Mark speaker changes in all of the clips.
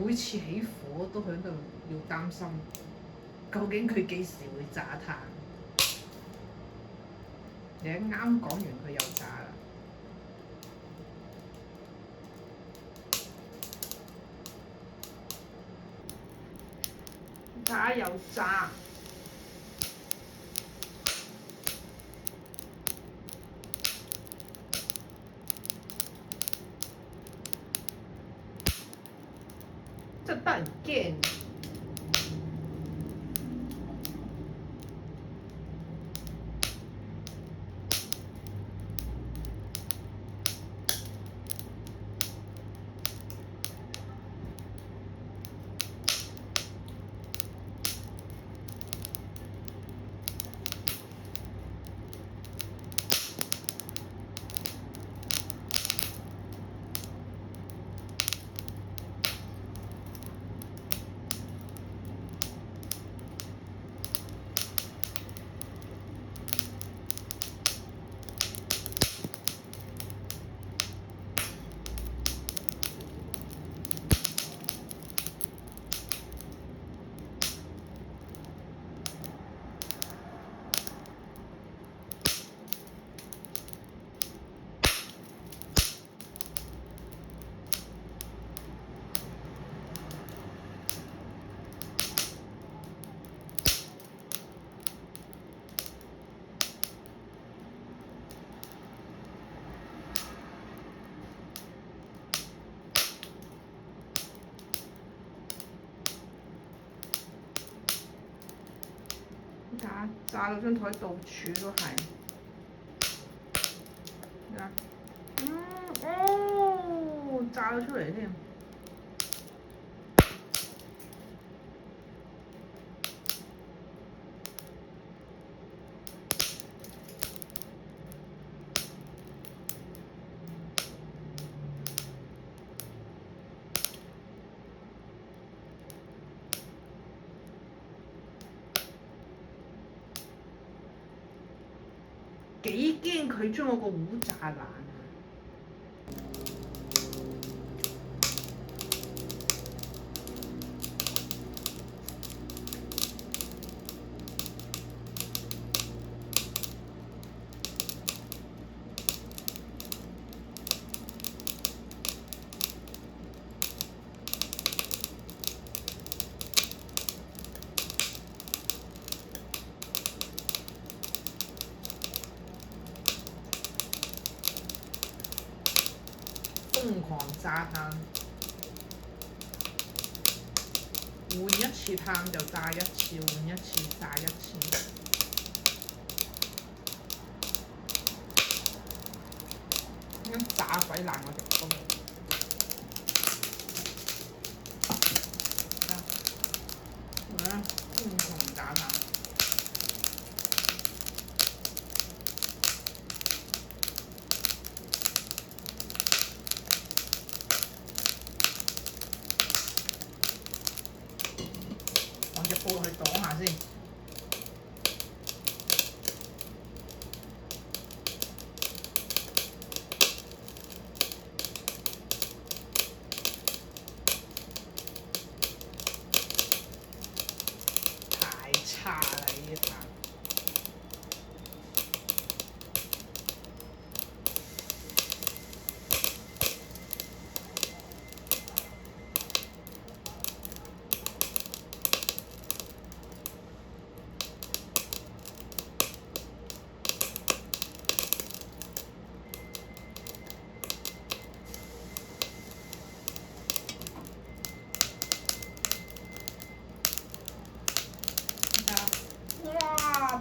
Speaker 1: 每次起火都喺度要擔心，究竟佢幾時會炸炭？你一啱講完佢又炸啦，炸又炸。真得人驚。炸到張台到處都係。炸咗出嚟添。幾驚佢將我個壺炸爛啊！瘋狂炸炭，換一次炭就炸一次，換一次炸一次。咁炸鬼爛我隻煲。瘋狂炸炭。隻煲落去擋下先，太差啦呢一壇。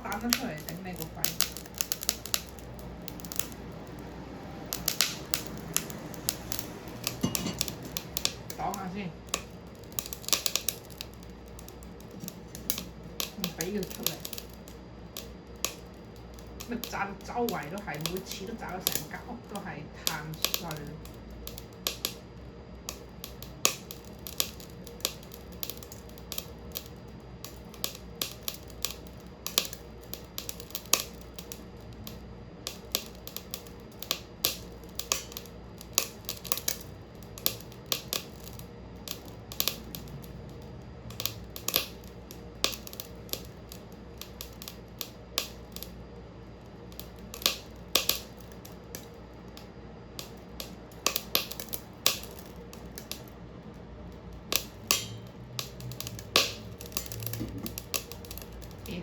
Speaker 1: 彈得出嚟頂你個肺！擋下先，唔俾佢出嚟。咪炸到周圍都係，每次都炸到成間屋都係炭碎。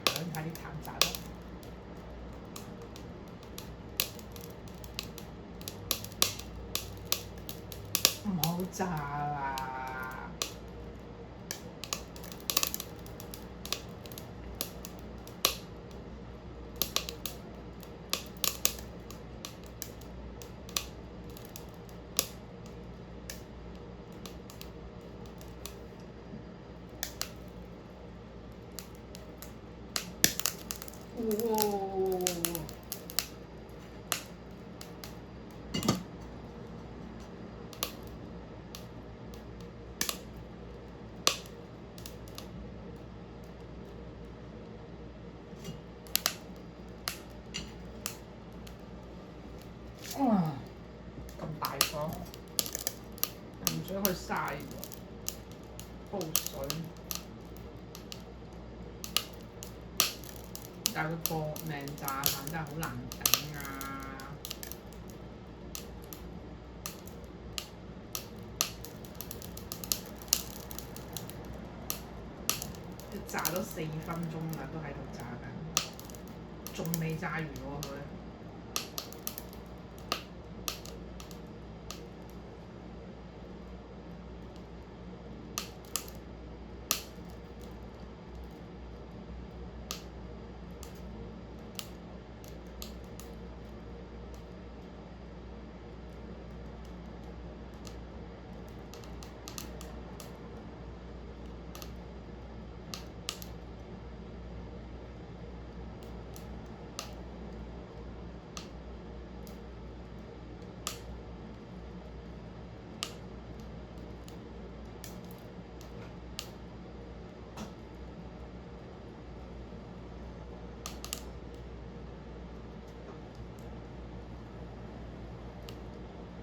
Speaker 1: 睇下啲炭炸得。唔好炸啦！哦，哇！咁大火，唔想去嘥喎，煲水。但係佢搏命炸炭真係好難頂啊！炸咗4分鐘啦，都喺度炸緊，仲未炸完喎佢。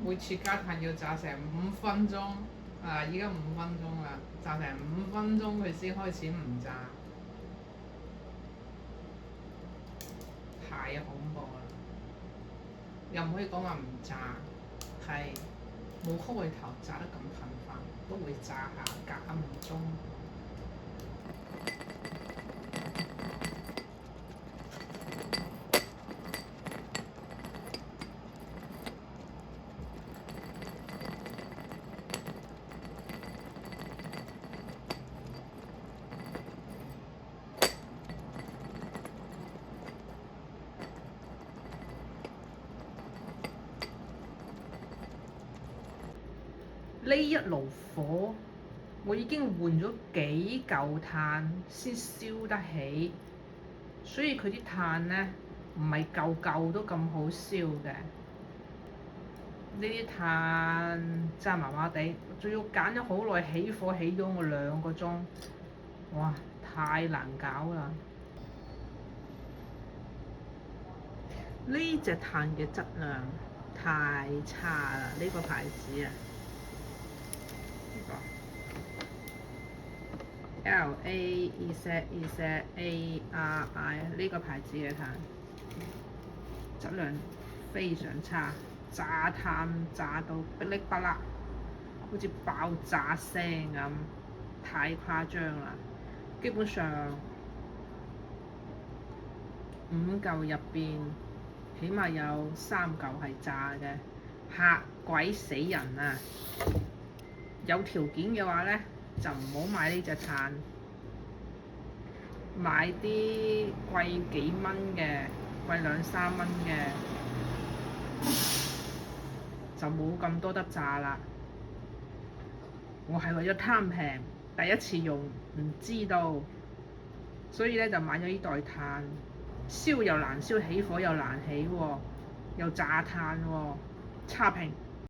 Speaker 1: 每次加炭要炸成5分鐘，啊！依家5分鐘啦，炸成5分鐘佢先開始唔炸，太恐怖啦！又唔可以講話唔炸，係冇開頭炸得咁頻繁，都會炸下間唔中。呢一爐火，我已經換咗幾嚿炭先燒得起，所以佢啲炭呢，唔係嚿嚿都咁好燒嘅。呢啲炭真係麻麻地，仲要揀咗好耐，起火起咗我2個鐘，哇！太難搞啦！呢隻炭嘅質量太差啦，呢個牌子啊〜LAZZARI 呢個牌子嘅炭質量非常差，炸炭炸到噼哩啪啦，好似爆炸聲咁，太誇張啦！基本上5嚿入邊，起碼有3嚿係炸嘅，嚇鬼死人啊！有條件嘅話呢，就唔好買呢隻炭，買啲貴幾蚊嘅，貴2-3蚊嘅，就冇咁多得炸啦。我係為咗貪平，第一次用唔知道，所以咧就買咗呢袋炭，燒又難燒，起火又難起喎，又炸炭喎，差評。